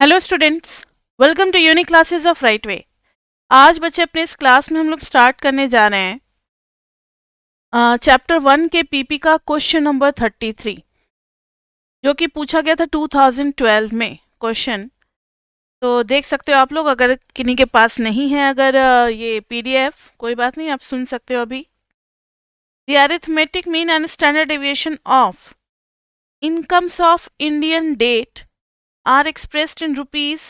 Hello students, welcome to unique classes of right way. आज बच्चे अपने इस क्लास में हम लोग स्टार्ट करने जा रहे हैं चैप्टर 1 के पीपी का क्वेश्चन नंबर 33, जो कि पूछा गया था 2012 में क्वेश्चन। तो देख सकते हो आप लोग, अगर किन्हीं के पास नहीं है अगर ये पीडीएफ, कोई बात नहीं, आप सुन सकते हो अभी। The arithmetic mean and standard deviation of incomes of Indian date are expressed in rupees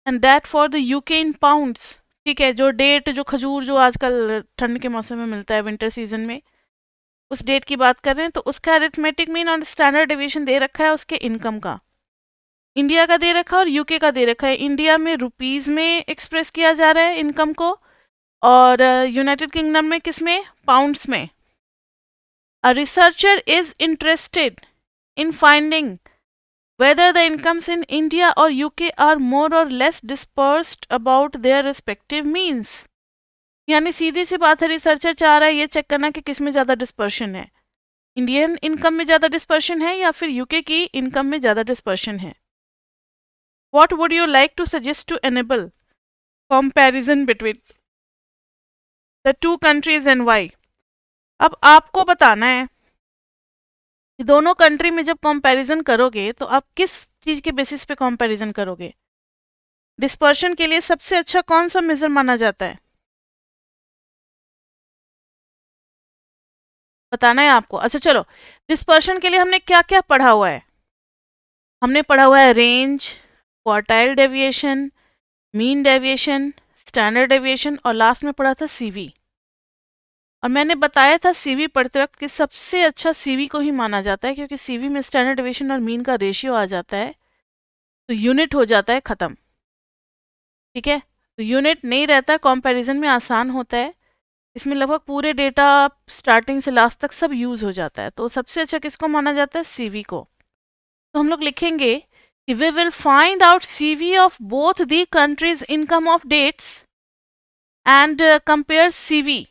and that for the UK in pounds. ठीक है, जो डेट, जो खजूर जो आजकल ठंड के मौसम में मिलता है, विंटर सीजन में, उस डेट की बात कर रहे हैं। तो उसका अरिथमेटिक मीन और स्टैंडर्ड डेविएशन दे रखा है उसके इनकम का। इंडिया का दे रखा है और यूके का दे रखा है। इंडिया में रुपीज में एक्सप्रेस किया जा रहा है इनकम को, और यूनाइटेड किंगडम में किस में, पाउंड्स में। A researcher is interested in finding whether the incomes in India or UK are more or less dispersed about their respective means। यानी सीधी सी बात है, रिसर्चर चाह रहा है ये चेक करना कि किस में ज़्यादा डिस्पर्शन है, इंडियन इनकम में ज़्यादा डिस्पर्शन है या फिर यूके की इनकम में ज़्यादा डिस्पर्शन है। What would you like to suggest to enable comparison between the two countries and why? अब आपको बताना है कि दोनों कंट्री में जब कंपैरिजन करोगे तो आप किस चीज़ के बेसिस पे कंपैरिजन करोगे। डिस्पर्शन के लिए सबसे अच्छा कौन सा मेजर माना जाता है, बताना है आपको। अच्छा चलो, डिस्पर्शन के लिए हमने क्या क्या पढ़ा हुआ है। हमने पढ़ा हुआ है range, quartile deviation, mean deviation, standard deviation, और लास्ट में पढ़ा था सीवी। और मैंने बताया था सीवी पढ़ते वक्त कि सबसे अच्छा सीवी को ही माना जाता है, क्योंकि सीवी में स्टैंडर्ड डेविएशन और मीन का रेशियो आ जाता है, तो यूनिट हो जाता है ख़त्म। ठीक है, तो यूनिट नहीं रहता, कंपैरिजन में आसान होता है। इसमें लगभग पूरे डेटा स्टार्टिंग से लास्ट तक सब यूज़ हो जाता है। तो सबसे अच्छा किसको माना जाता है, सीवी को। तो हम लोग लिखेंगे कि we will find out CV of both the countries income of dates and compare CV.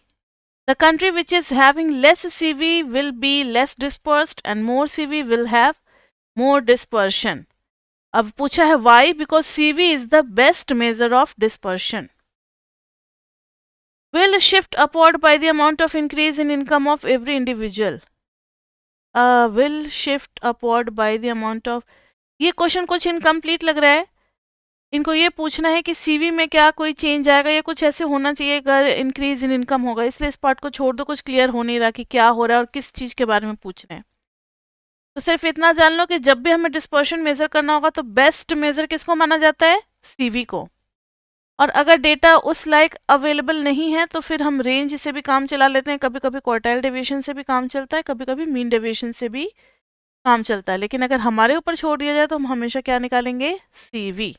The country which is having less CV will be less dispersed and more CV will have more dispersion. अब पूछा है why, because CV is the best measure of dispersion. Will shift upward by the amount of increase in income of every individual. Will shift upward by the amount of, ये question कुछ incomplete लग रहा है। इनको ये पूछना है कि सीवी में क्या कोई चेंज आएगा, या कुछ ऐसे होना चाहिए अगर इंक्रीज इन इनकम होगा। इसलिए इस पार्ट को छोड़ दो, कुछ क्लियर हो नहीं रहा कि क्या हो रहा है और किस चीज़ के बारे में पूछ रहे हैं। तो सिर्फ इतना जान लो कि जब भी हमें डिस्पर्शन मेजर करना होगा तो बेस्ट मेजर किसको माना जाता है, सीवी को। और अगर डेटा उस लाइक अवेलेबल नहीं है तो फिर हम रेंज से भी काम चला लेते हैं, कभी कभी क्वार्टाइल डेविएशन से भी काम चलता है, कभी कभी मीन डेविएशन से भी काम चलता है। लेकिन अगर हमारे ऊपर छोड़ दिया जाए तो हम हमेशा क्या निकालेंगे, सीवी।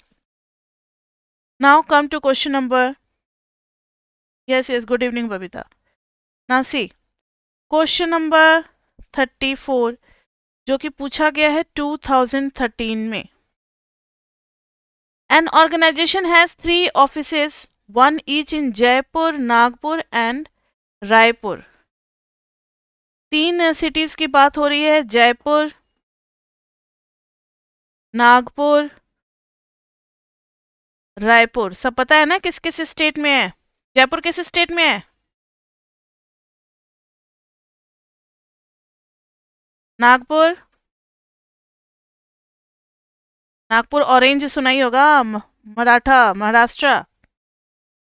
Now come to question number, yes yes, good evening Babita. Now C question number 34, जो कि पूछा गया है 2013 में। An organization has 3 offices, one each in Jaipur, Nagpur and Raipur. 3 cities की बात हो रही है, जयपुर, नागपुर, रायपुर। सब पता है ना किस किस स्टेट में है, जयपुर किस स्टेट में है, नागपुर, नागपुर ऑरेंज सुनाई होगा, मराठा, महाराष्ट्र।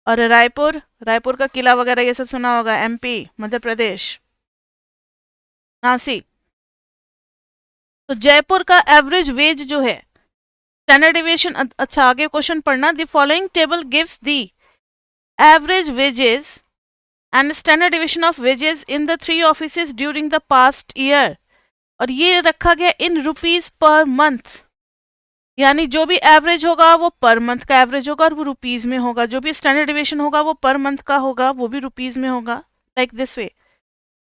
और रायपुर, रायपुर का किला वगैरह ये सब सुना होगा, एमपी, मध्य प्रदेश, नासिक। तो जयपुर का एवरेज वेज जो है, स्टैंडर्ड डेविएशन, अच्छा आगे क्वेश्चन पढ़ना। The following table gives the average wages and standard deviation of wages in the 3 offices during the past year. और ये रखा गया इन रुपीज पर मंथ, यानी जो भी एवरेज होगा वो पर मंथ का एवरेज होगा और वो रुपीज में होगा। जो भी स्टैंडर्ड डेविएशन होगा वो पर मंथ का होगा, वो भी रुपीज में होगा, लाइक दिस वे।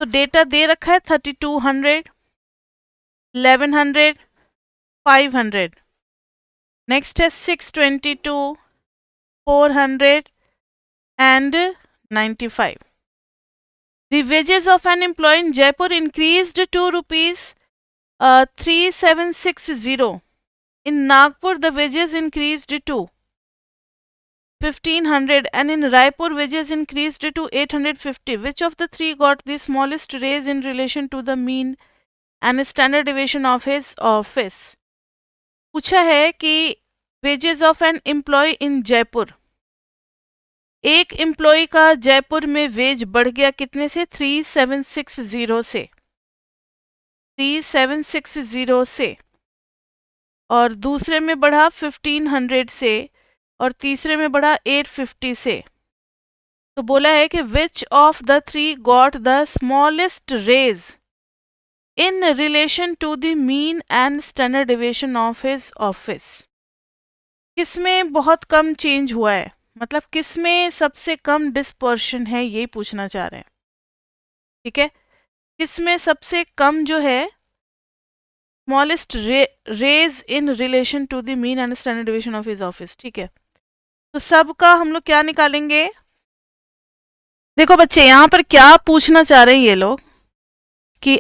तो डेटा दे रखा है 3200, 1100, 500। नेक्स्ट है 622, 400 and 95. The wages of an employee in Jaipur increased to rupees 3760 In Nagpur the wages increased to 1500 and in Raipur wages increased to 850. Which of the three got the smallest raise in relation to the mean and standard deviation of his office? पूछा है कि wages of an employee in Jaipur, एक employ का जयपुर में veg बढ़ गया कितने से 3760 से 3760 से, और दूसरे में बढ़ा 1500 से, और तीसरे में बढ़ा 850 से। तो बोला है कि which of the three got the smallest range in relation to the mean and standard deviation of his office. किसमें बहुत कम चेंज हुआ है, मतलब किसमें सबसे कम डिस्पर्शन है, ये पूछना चाह रहे हैं। ठीक है, किसमें सबसे कम जो है smallest range in relation to the mean and standard deviation of his office. ठीक है, तो सबका हम लोग क्या निकालेंगे। देखो बच्चे, यहाँ पर क्या पूछना चाह रहे हैं ये लोग कि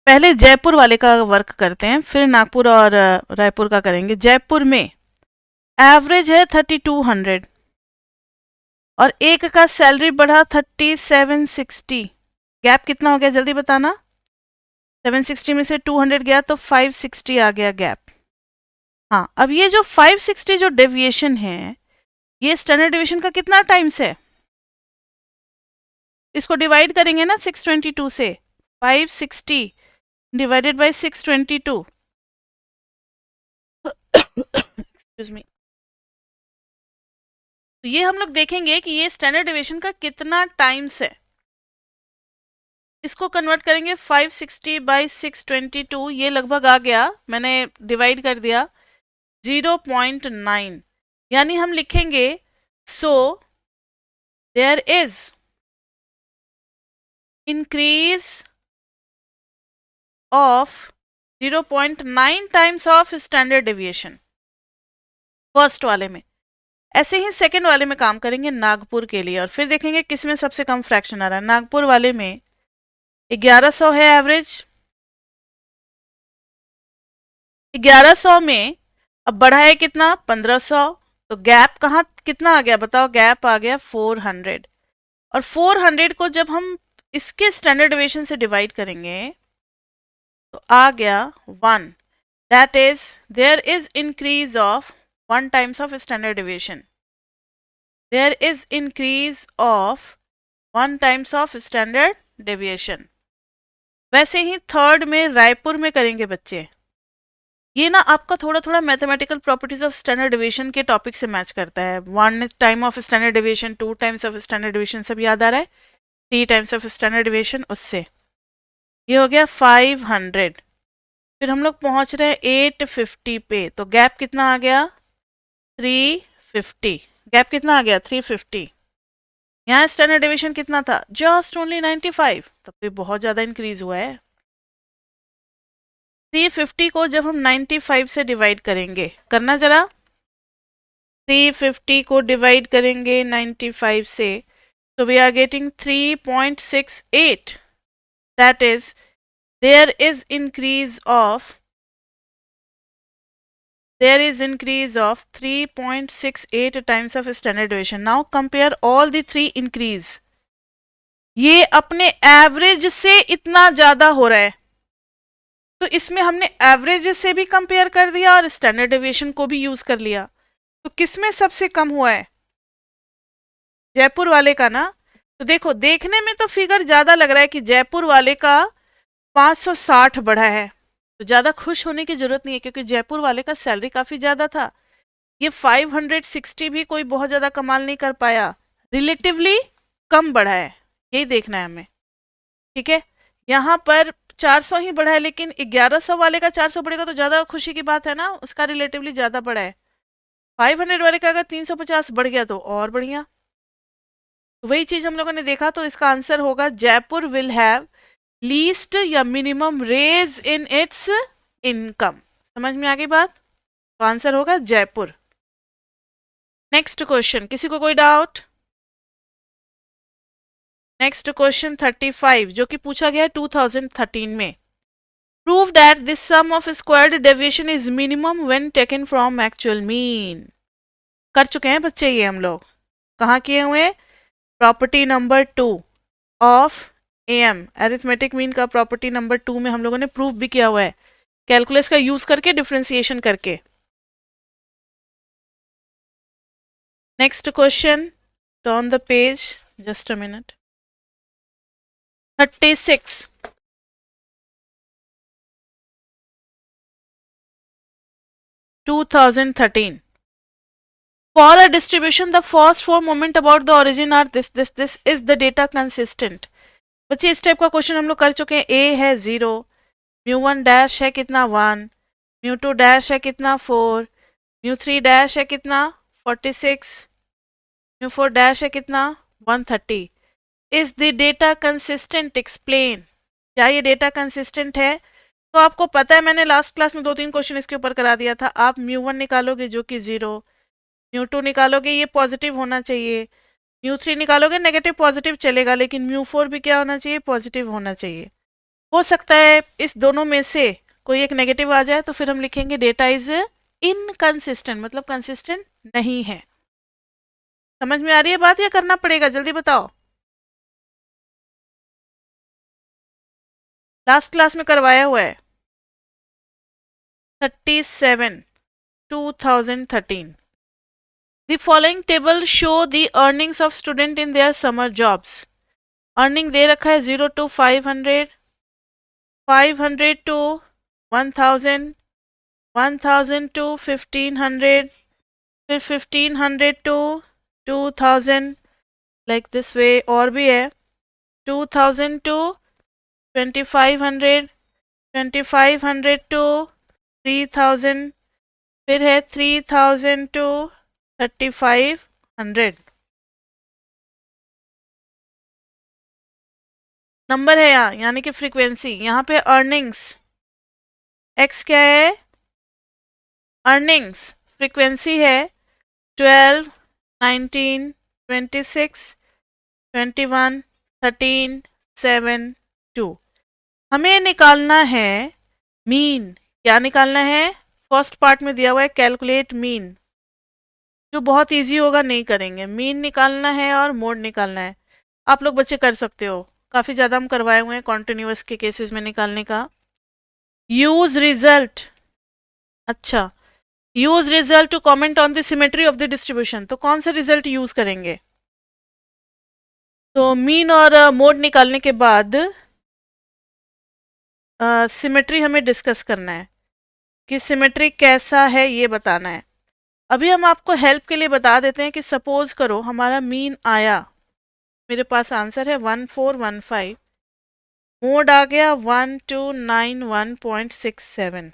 पहले जयपुर वाले का वर्क करते हैं, फिर नागपुर और रायपुर का करेंगे। जयपुर में एवरेज है 3200 और एक का सैलरी बढ़ा 3760। गैप कितना हो गया जल्दी बताना। 760 में से 200 गया तो 560 आ गया गैप। हाँ, अब ये जो 560 जो डेविएशन है, ये स्टैंडर्ड डेविएशन का कितना टाइम्स है, इसको डिवाइड करेंगे ना 622 से। 560 डिवाइडेड बाय 622 एक्सक्यूज मी। तो ये हम लोग देखेंगे कि ये स्टैंडर्ड डेविएशन का कितना टाइम्स है। इसको कन्वर्ट करेंगे 560 बाई 622, ये लगभग आ गया, मैंने डिवाइड कर दिया 0.9, यानी हम लिखेंगे so there is increase of 0.9 times of standard deviation first वाले में। ऐसे ही सेकंड वाले में काम करेंगे नागपुर के लिए, और फिर देखेंगे किसमें सबसे कम फ्रैक्शन आ रहा है। नागपुर वाले में 1100 है एवरेज, 1100 में अब बढ़ा है कितना 1500, तो गैप कहाँ कितना आ गया बताओ, गैप आ गया 400। और 400 को जब हम इसके स्टैंडर्ड डेविएशन से डिवाइड करेंगे तो आ गया 1, that is there is increase of 1 times of standard deviation, there is increase of 1 times of standard deviation. वैसे ही थर्ड में रायपुर में करेंगे बच्चे, ये ना आपका थोड़ा थोड़ा mathematical properties of standard deviation के टॉपिक से मैच करता है। 1 time of standard deviation, 2 times of standard deviation सब याद आ रहा है, 3 टाइम्स ऑफ स्टैंडर्ड डेविएशन, उससे ये हो गया 500। फिर हम लोग पहुंच रहे हैं 850 पे, तो गैप कितना आ गया 350। गैप कितना आ गया 350। यहाँ स्टैंडर्ड डेविएशन कितना था, जस्ट ओनली 95, तब भी बहुत ज़्यादा इंक्रीज हुआ है। 350 को जब हम 95 से डिवाइड करेंगे, करना जरा, 350 को डिवाइड करेंगे 95 से, तो we are getting 3.68, that is there is increase of 3.68 times of standard deviation. Now compare all the 3 increase, ये अपने एवरेज से इतना ज्यादा हो रहा है, तो इसमें हमने एवरेज से भी कंपेयर कर दिया और स्टैंडर्ड डेविएशन को भी यूज कर लिया। तो किसमें सबसे कम हुआ है, जयपुर वाले का ना। तो देखो, देखने में तो फिगर ज्यादा लग रहा है कि जयपुर वाले का 560 बढ़ा है, तो ज्यादा खुश होने की जरूरत नहीं है, क्योंकि जयपुर वाले का सैलरी काफी ज्यादा था। ये 560 भी कोई बहुत ज्यादा कमाल नहीं कर पाया, रिलेटिवली कम बढ़ा है, यही देखना है हमें। ठीक है, यहाँ पर 400 ही बढ़ा है, लेकिन 1100 वाले का 400 बढ़ेगा तो ज्यादा खुशी की बात है ना, उसका रिलेटिवली ज्यादा बढ़ा है। 500 वाले का अगर 350 बढ़ गया तो और बढ़िया। तो वही चीज हम लोगों ने देखा, तो इसका आंसर होगा जयपुर विल हैव लीस्ट या minimum range in its income. समझ में आ गई बात, तो आंसर होगा जयपुर। नेक्स्ट क्वेश्चन, किसी को कोई डाउट। नेक्स्ट क्वेश्चन 35 जो कि पूछा गया है 2013 में। Prove that this sum of squared deviation is minimum when taken from actual mean. कर चुके हैं बच्चे ये हम लोग. कहाँ किए हुए? Property number 2 of M, arithmetic mean का प्रॉपर्टी नंबर 2 में हम लोगों ने प्रूव भी किया हुआ है, कैलकुलस का यूज करके, डिफरेंशिएशन करके. Next question, turn the page, just a minute. 36. (2013). For a distribution, the first four moment about the origin are this. Is the data consistent? बच्चे इस टाइप का क्वेश्चन हम लोग कर चुके हैं. ए है 0, μ1 डैश है कितना 1, μ2 डैश है कितना 4, μ3 डैश है कितना 46, μ4 डैश है कितना 130. Is the data consistent? Explain. क्या ये डेटा कंसिस्टेंट है? तो आपको पता है, मैंने लास्ट क्लास में 2-3 क्वेश्चन इसके ऊपर करा दिया था. आप μ1 निकालोगे जो कि 0, μ2 निकालोगे ये पॉजिटिव होना चाहिए, μ3 निकालोगे नेगेटिव पॉजिटिव चलेगा, लेकिन μ4 भी क्या होना चाहिए? पॉजिटिव होना चाहिए. हो सकता है इस दोनों में से कोई एक नेगेटिव आ जाए, तो फिर हम लिखेंगे डेटा इज इनकंसिस्टेंट, मतलब कंसिस्टेंट नहीं है. समझ में आ रही है बात, या करना पड़ेगा? जल्दी बताओ. लास्ट क्लास में करवाया हुआ है. 37, 2013. The following table show the earnings of student in their summer jobs. Earning दे रखा है 0 to 500, 500 to 1000, 1000 to 1500, फिर 1500 to 2000, लाइक दिस वे. और भी है 2000 to 2500, 2500 to 3000, फिर है 3000 to 3500. नंबर है यहाँ, यानी कि फ्रीक्वेंसी. यहाँ पे अर्निंग्स एक्स क्या है? अर्निंग्स. फ्रीक्वेंसी है 12, 19, 26, 21, 13, 7, 2. हमें निकालना है मीन. क्या निकालना है? फर्स्ट पार्ट में दिया हुआ है कैलकुलेट मीन, जो बहुत इजी होगा, नहीं करेंगे. मीन निकालना है और मोड निकालना है. आप लोग बच्चे कर सकते हो, काफ़ी ज़्यादा हम करवाए हुए हैं कॉन्टिन्यूअस के केसेस में निकालने का. Use result. अच्छा, use result to comment on the symmetry of the distribution. तो कौन सा रिजल्ट यूज करेंगे? तो मीन और मोड निकालने के बाद सिमेट्री हमें डिस्कस करना है कि सिमेट्री कैसा है, ये बताना है. अभी हम आपको हेल्प के लिए बता देते हैं कि सपोज करो हमारा मीन आया, मेरे पास आंसर है 1415, मोड आ गया 1291.67.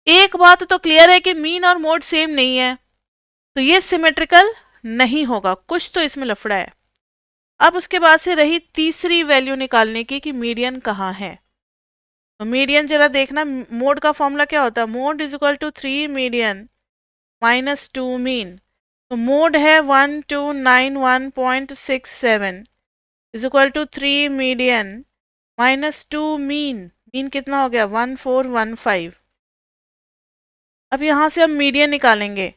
एक बात तो क्लियर है कि मीन और मोड सेम नहीं है, तो ये सिमेट्रिकल नहीं होगा, कुछ तो इसमें लफड़ा है. अब उसके बाद से रही तीसरी वैल्यू निकालने की कि मीडियन कहाँ है. तो मीडियन जरा देखना, मोड का फॉर्मूला क्या होता है? Mode is equal to 3 median minus 2 mean. तो मोड है 1291.67 is equal to 3 median minus 2 mean. Mean कितना हो गया? 1415. अब यहाँ से हम मीडियन निकालेंगे.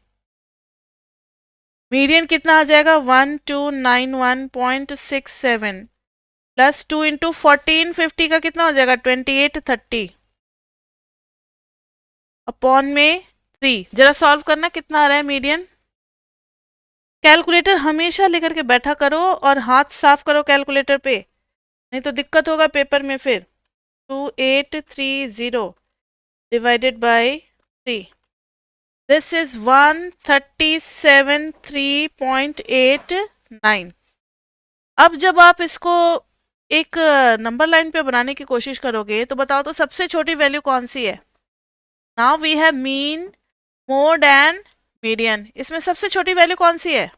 मीडियन कितना आ जाएगा? 1291.67 प्लस 2 इंटू 1450 का कितना हो जाएगा? 2830 अपॉन में 3. जरा सॉल्व करना, कितना आ रहा है मीडियन. कैलकुलेटर हमेशा लेकर के बैठा करो और हाथ साफ करो कैलकुलेटर पे, नहीं तो दिक्कत होगा पेपर में फिर. 2830 डिवाइडेड बाय 3, दिस इज 1373.89. अब जब आप इसको एक नंबर लाइन पे बनाने की कोशिश करोगे तो बताओ तो सबसे छोटी वैल्यू कौन सी है? Now we have mean, mode and median. इसमें सबसे छोटी वैल्यू कौन सी है?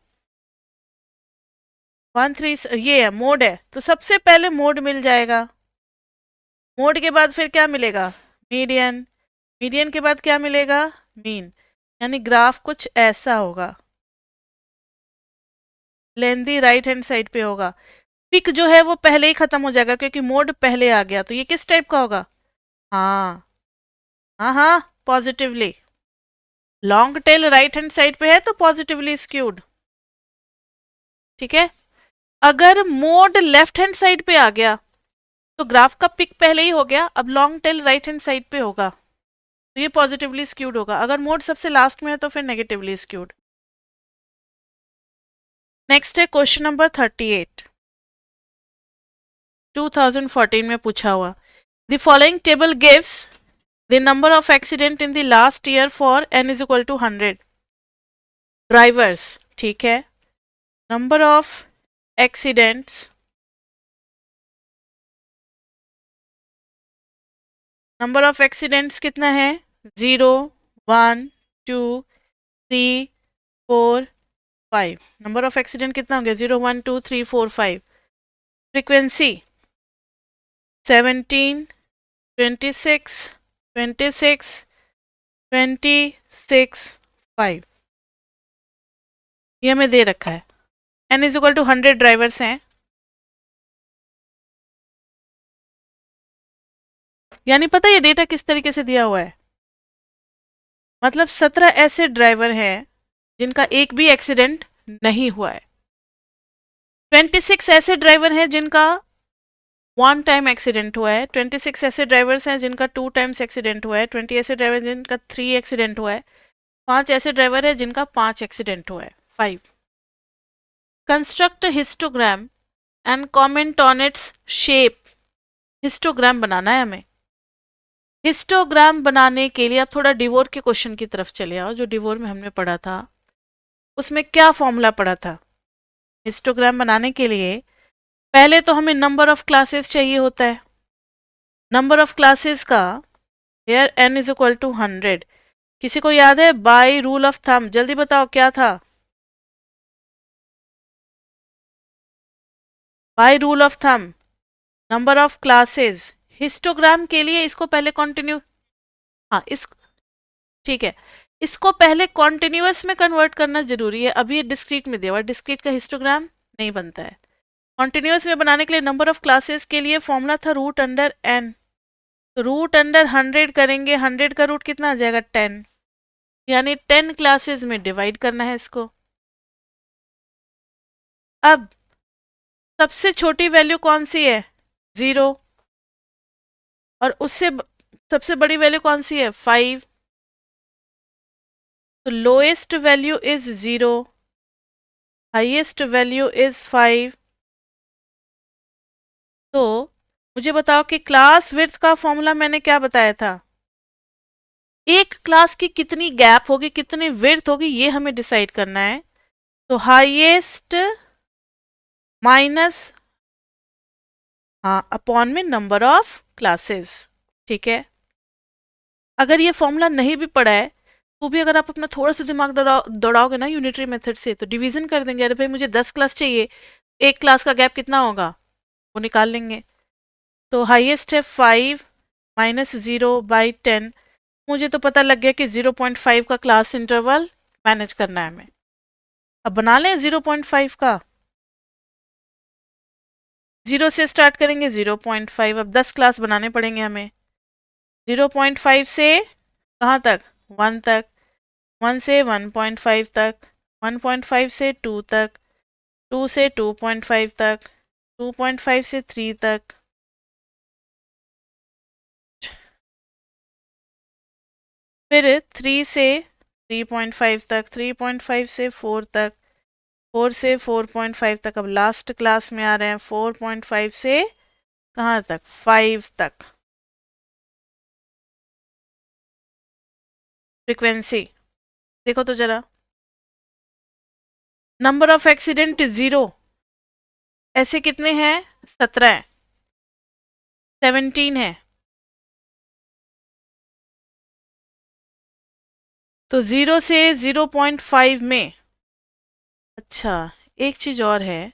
13. ये है, मोड है, तो सबसे पहले मोड मिल जाएगा. मोड के बाद फिर क्या मिलेगा? मीडियन. मीडियन के बाद क्या मिलेगा? मीन. यानी ग्राफ कुछ ऐसा होगा, लेंदी राइट हैंड साइड पे होगा. पिक जो है वो पहले ही खत्म हो जाएगा क्योंकि मोड पहले आ गया. तो ये किस टाइप का होगा? हाँ हाँ हाँ, positively. Long tail right hand side पे है तो पॉजिटिवली स्क्यूड। ठीक है। अगर मोड लेफ्ट हैंड साइड पे आ गया तो ग्राफ का पिक पहले ही हो गया, अब long tail right hand side पे होगा तो ये पॉजिटिवली स्क्यूड होगा। अगर मोड सबसे लास्ट में है तो फिर नेगेटिवली स्क्यूड। नेक्स्ट है क्वेश्चन नंबर 38, 2014 में पूछा हुआ। The following table gives the number of accident in the last year for n is equal to 100 drivers. ठीक है। Number of accidents, number of accidents कितना है? 0, 1, 2, 3, 4, 5। नंबर ऑफ एक्सीडेंट कितना हो गया? 0, 1, 2, 3, 4, 5। फ्रीक्वेंसी 17, 26, 26, 26, 5। ये हमें दे रखा है। n is equal to 100 drivers हैं, यानी पता है ये डेटा किस तरीके से दिया हुआ है? मतलब 17 ऐसे ड्राइवर हैं जिनका एक भी एक्सीडेंट नहीं हुआ है। 26 ऐसे ड्राइवर हैं जिनका 1 टाइम एक्सीडेंट हुआ है। 26 ऐसे ड्राइवर्स हैं जिनका 2 टाइम्स एक्सीडेंट हुआ है। 20 ऐसे ड्राइवर जिनका 3 एक्सीडेंट हुआ है। 5 ऐसे ड्राइवर है जिनका 5 एक्सीडेंट हुआ है। 5। Construct histogram and comment on its shape. Histogram बनाना है हमें। हिस्टोग्राम बनाने के लिए आप थोड़ा डिवोर के क्वेश्चन की तरफ चले आओ, जो डिवोर में हमने पढ़ा था। उसमें क्या फॉर्मूला पढ़ा था? हिस्टोग्राम बनाने के लिए पहले तो हमें नंबर ऑफ क्लासेस चाहिए होता है। नंबर ऑफ क्लासेस का here n is equal to 100। किसी को याद है बाय रूल ऑफ थंब? जल्दी बताओ क्या था by rule of thumb? Number of classes. Histogram के लिए इसको पहले कंटिन्यू, हाँ इस, ठीक है, इसको पहले कॉन्टिन्यूअस में कन्वर्ट करना जरूरी है। अभी ये डिस्क्रीट में दिया हुआ है, डिस्क्रीट का हिस्टोग्राम नहीं बनता है। कॉन्टिन्यूअस में बनाने के लिए नंबर ऑफ क्लासेस के लिए फॉर्मूला था रूट अंडर n। तो रूट अंडर 100 करेंगे, 100 का रूट कितना आ जाएगा? 10, यानी 10 क्लासेस में डिवाइड करना है इसको। अब सबसे छोटी वैल्यू कौन सी है? 0। और उससे सबसे बड़ी वैल्यू कौन सी है? 5। तो lowest value is 0, highest value is 5। तो मुझे बताओ कि क्लास विड्थ का फॉर्मूला मैंने क्या बताया था? एक क्लास की कितनी गैप होगी, कितनी विड्थ होगी, ये हमें डिसाइड करना है। तो हाईएस्ट माइनस, हाँ, अपॉन में नंबर ऑफ क्लासेस। ठीक है। अगर ये फॉर्मूला नहीं भी पड़ा है तो भी अगर आप अपना थोड़ा सा दिमाग दौड़ाओगे ना यूनिटरी मेथड से, तो डिवीजन कर देंगे। अरे भाई मुझे 10 क्लास चाहिए, एक क्लास का गैप कितना होगा वो निकाल लेंगे। तो हाईएस्ट है 5 माइनस 0/10। मुझे तो पता लग गया कि 0.5 का क्लास इंटरवल मैनेज करना है हमें। अब बना लें 0.5 का। 0 से स्टार्ट करेंगे 0.5, अब 10 क्लास बनाने पड़ेंगे हमें। 0.5 से कहाँ तक? 1 तक। 1 से 1.5 तक, 1.5 से 2 तक, 2 से 2.5 तक, 2.5 से 3 तक, फिर 3 से 3.5 तक, 3.5 से 4 तक, 4 से 4.5 तक। अब लास्ट क्लास में आ रहे हैं 4.5 से कहाँ तक? 5 तक। फ्रीक्वेंसी देखो तो जरा। नंबर ऑफ एक्सीडेंट 0, ऐसे कितने हैं? 17 है, 17 है। तो 0 से 0.5 में, अच्छा एक चीज और है,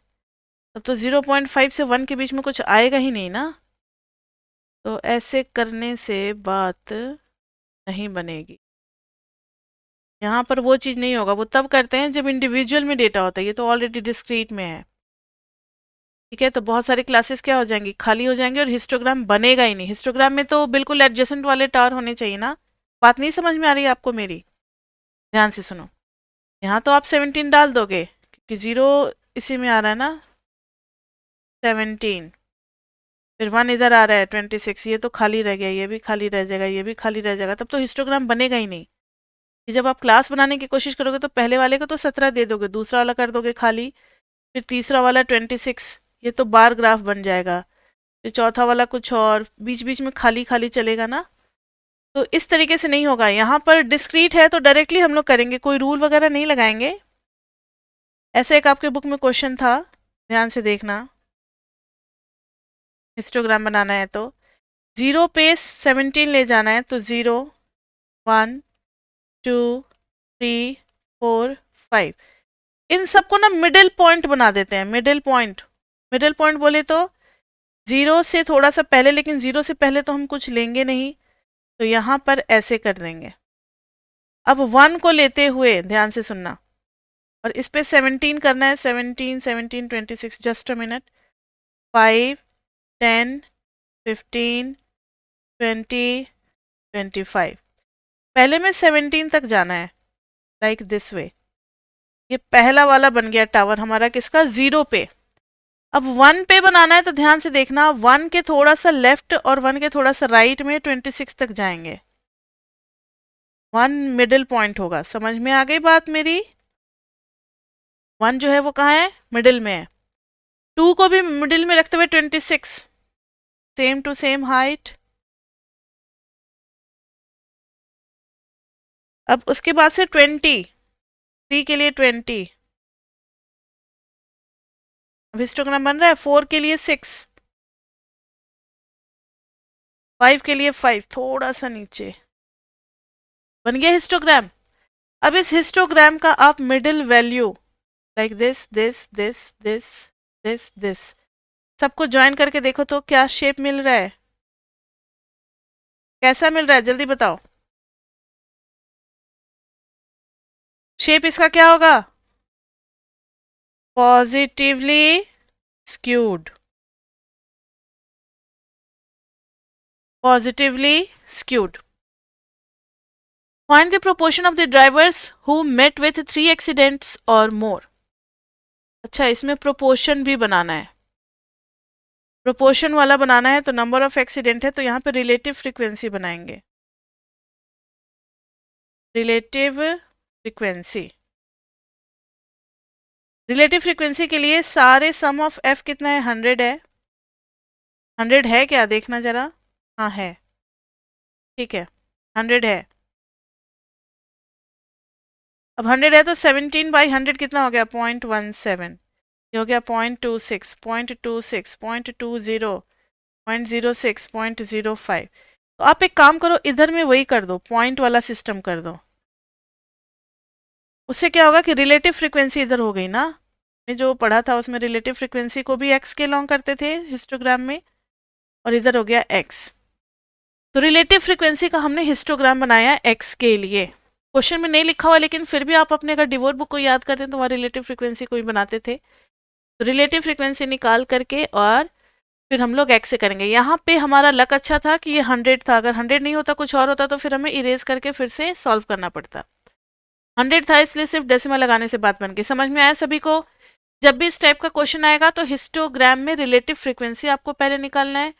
तब तो 0.5 से 1 के बीच में कुछ आएगा ही नहीं ना। तो ऐसे करने से बात नहीं बनेगी। यहाँ पर वो चीज़ नहीं होगा, वो तब करते हैं जब इंडिविजुअल में डेटा होता है। ये तो ऑलरेडी डिस्क्रीट में है। ठीक है, तो बहुत सारी क्लासेस क्या हो जाएंगी, खाली हो जाएंगी और हिस्टोग्राम बनेगा ही नहीं। हिस्टोग्राम में तो बिल्कुल एडजेसेंट वाले टावर होने चाहिए ना। बात नहीं समझ में आ रही है आपको मेरी? ध्यान से सुनो। यहाँ तो आप 17 डाल दोगे क्योंकि 0 इसी में आ रहा है ना, 17। फिर 1 इधर आ रहा है 26, ये तो खाली रह गया, ये भी खाली रह जाएगा, ये भी खाली रह जाएगा, तब तो हिस्टोग्राम बनेगा ही नहीं। कि जब आप क्लास बनाने की कोशिश करोगे तो पहले वाले को तो 17 दे दोगे, दूसरा वाला कर दोगे खाली, फिर तीसरा वाला 26, ये तो बार ग्राफ बन जाएगा। फिर चौथा वाला कुछ और, बीच बीच में खाली खाली चलेगा ना। तो इस तरीके से नहीं होगा। यहाँ पर डिस्क्रीट है तो डायरेक्टली हम लोग करेंगे, कोई रूल वगैरह नहीं लगाएंगे। ऐसे एक आपके बुक में क्वेश्चन था, ध्यान से देखना। हिस्टोग्राम बनाना है तो 0 पे 17 ले जाना है, तो 0 1 2 3 4 5, इन सबको ना मिडिल पॉइंट बना देते हैं। मिडिल पॉइंट, मिडिल पॉइंट बोले तो 0 से थोड़ा सा पहले, लेकिन 0 से पहले तो हम कुछ लेंगे नहीं, तो यहाँ पर ऐसे कर देंगे। अब 1 को लेते हुए ध्यान से सुनना, और इस पे 17 करना है, 17 17 26, जस्ट अ मिनट, 5 10 15 20 25, पहले में 17 तक जाना है, लाइक दिस वे। ये पहला वाला बन गया टावर हमारा, किसका, 0 पे। अब 1 पे बनाना है तो ध्यान से देखना, 1 के थोड़ा सा लेफ्ट और 1 के थोड़ा सा राइट में 26 तक जाएंगे। 1 मिडिल पॉइंट होगा, समझ में आ गई बात मेरी? 1 जो है वो कहाँ है, मिडिल में है। 2 को भी मिडिल में रखते हुए 26, सेम टू सेम हाइट। अब उसके बाद से 20, 3 के लिए 20, अब हिस्टोग्राम बन रहा है। 4 के लिए 6, 5 के लिए 5, थोड़ा सा नीचे बन गया हिस्टोग्राम। अब इस हिस्टोग्राम का आप middle value, like this this this this this this, सबको ज्वाइन करके देखो तो क्या शेप मिल रहा है? कैसा मिल रहा है, जल्दी बताओ। शेप इसका क्या होगा? Positively skewed, positively skewed. Find the proportion of the drivers who met with 3 accidents or more. अच्छा, इसमें प्रोपोर्शन भी बनाना है। प्रोपोर्शन वाला बनाना है तो नंबर ऑफ एक्सीडेंट है, तो यहाँ पे रिलेटिव फ्रीक्वेंसी बनाएंगे। रिलेटिव फ्रीक्वेंसी, रिलेटिव फ्रीक्वेंसी के लिए सारे सम ऑफ एफ कितना है, 100 है। 100 है क्या, देखना जरा। हाँ है, ठीक है, 100 है। अब 100 है तो 17/100 कितना हो गया, 0.17, ये हो गया 0.26, 0.26, 0.20, 0.06, 0.05। तो आप एक काम करो, इधर में वही कर दो, पॉइंट वाला सिस्टम कर दो। उससे क्या होगा कि रिलेटिव फ्रीक्वेंसी इधर हो गई ना। ने जो पढ़ा था उसमें रिलेटिव फ्रीक्वेंसी को भी एक्स के लॉन्ग करते थे हिस्टोग्राम में, और इधर हो गया एक्स। तो रिलेटिव फ्रीक्वेंसी का हमने हिस्टोग्राम बनाया एक्स के लिए। क्वेश्चन में नहीं लिखा हुआ, लेकिन फिर भी आप अपने अगर डिवोर बुक को याद करते हैं तो वहाँ रिलेटिव फ्रीक्वेंसी को भी बनाते थे। तो रिलेटिव फ्रीक्वेंसी निकाल करके और फिर हम लोग एक्स से करेंगे। यहाँ पे हमारा लक अच्छा था कि ये 100 था, अगर 100 नहीं होता कुछ और होता तो फिर हमें इरेज करके फिर से सॉल्व करना पड़ता। 100 था इसलिए सिर्फ डेसिमल लगाने से बात बन गई। समझ में आया सभी को? जब भी इस टाइप का क्वेश्चन आएगा तो हिस्टोग्राम में रिलेटिव फ्रीक्वेंसी आपको पहले निकालना है,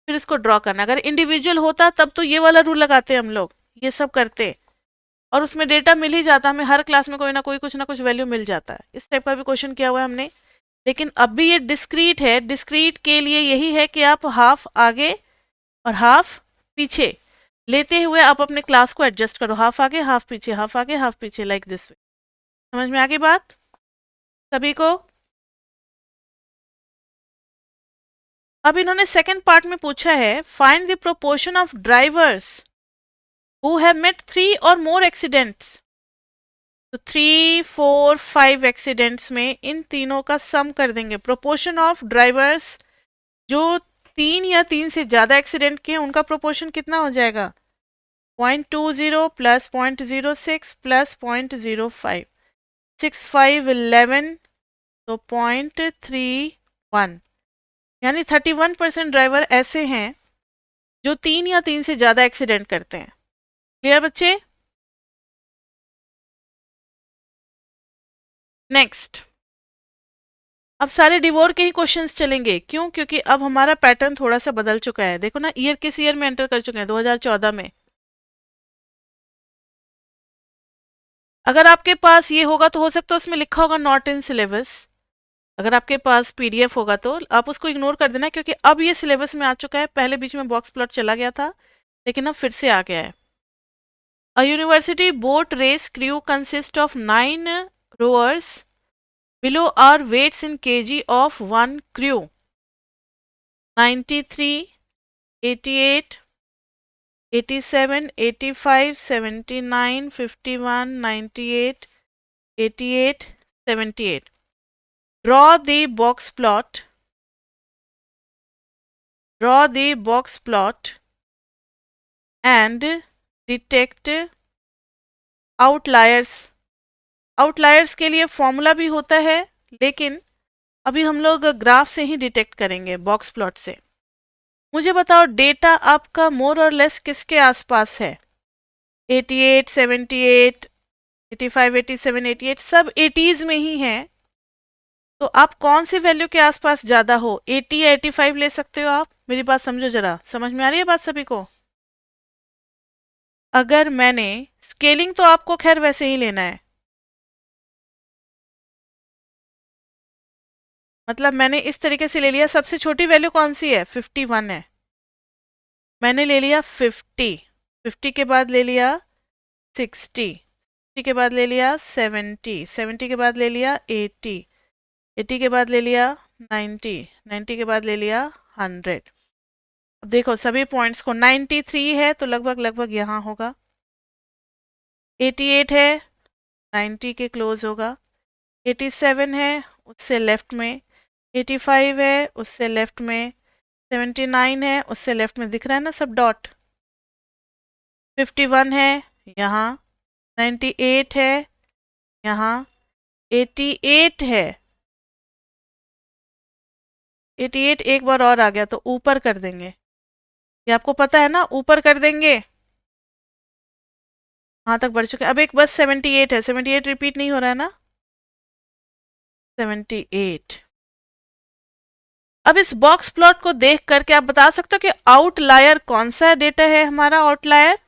फिर इसको ड्रॉ करना है। अगर इंडिविजुअल होता तब तो ये वाला रूल लगाते हम लोग, ये सब करते, और उसमें डेटा मिल ही जाता, हमें हर क्लास में कोई ना कोई कुछ ना कुछ वैल्यू मिल जाता है। इस टाइप का भी क्वेश्चन किया हुआ है हमने। लेकिन अब भी ये डिस्क्रीट है, डिस्क्रीट के लिए यही है कि आप हाफ आगे और हाफ पीछे लेते हुए आप अपने क्लास को एडजस्ट करो, हाफ आगे हाफ पीछे, हाफ आगे हाफ पीछे, लाइक दिस वे। समझ में आ गई बात सभी को? अब इन्होंने सेकंड पार्ट में पूछा है, find the proportion of drivers who have met 3 और मोर एक्सीडेंट्स। तो 3 4 5 एक्सीडेंट्स में इन तीनों का सम कर देंगे। प्रोपोर्शन ऑफ ड्राइवर्स जो 3 या 3 से ज़्यादा एक्सीडेंट किए उनका प्रोपोर्शन कितना हो जाएगा, 0.20 प्लस 0.06 प्लस 0.05, 6 5 11, तो 0.31। यानी 31% ड्राइवर ऐसे हैं जो 3 या 3 से ज़्यादा एक्सीडेंट करते हैं। क्लियर बच्चे? नेक्स्ट, अब सारे डिवोर के ही क्वेश्चंस चलेंगे। क्यों? क्योंकि अब हमारा पैटर्न थोड़ा सा बदल चुका है। देखो ना, ईयर किस ईयर में एंटर कर चुके हैं, 2014 में। अगर आपके पास ये होगा तो हो सकता है उसमें लिखा होगा नॉट इन सिलेबस। अगर आपके पास पीडीएफ होगा तो आप उसको इग्नोर कर देना, क्योंकि अब ये सिलेबस में आ चुका है। पहले बीच में बॉक्स प्लॉट चला गया था, लेकिन अब फिर से आ गया है। A university boat race crew consist of 9 rowers. Below are weights in kg of one crew: 93, 88, 87, 85, 79, 51, 98, 88, 78. Draw the box plot. Draw the box plot and detect outliers. Outliers के लिए फॉर्मूला भी होता है, लेकिन अभी हम लोग ग्राफ से ही डिटेक्ट करेंगे, बॉक्स प्लॉट से। मुझे बताओ, डेटा आपका मोर और लेस किसके आसपास है? 88, 78, 85, 87, 88 सब 80s में ही है। तो आप कौन सी वैल्यू के आसपास ज़्यादा हो? 80 या 85 ले सकते हो आप। मेरी बात समझो जरा, समझ में आ रही है बात सभी को? अगर मैंने स्केलिंग, तो आपको खैर वैसे ही लेना है, मतलब मैंने इस तरीके से ले लिया। सबसे छोटी वैल्यू कौन सी है? 51 है। मैंने ले लिया 50, 50 के बाद ले लिया 60, 60 के बाद ले लिया 70, 70 के बाद ले लिया 80, 80 के बाद ले लिया 90, 90 के बाद ले लिया 100। अब देखो सभी पॉइंट्स को, 93 है तो लगभग लगभग यहाँ होगा, 88 है 90 के क्लोज होगा, 87 है उससे लेफ्ट में, 85 है उससे लेफ्ट में, 79 है उससे लेफ्ट में, दिख रहा है ना सब डॉट। 51 है यहाँ, 98 है यहाँ, 88 है, 88 एक बार और आ गया तो ऊपर कर देंगे, ये आपको पता है ना, ऊपर कर देंगे। वहां तक बढ़ चुके। अब एक बस 78 है, 78 रिपीट नहीं हो रहा है ना, 78। अब इस बॉक्स प्लॉट को देख करके आप बता सकते हो कि आउटलायर कौन सा डेटा है हमारा आउटलायर?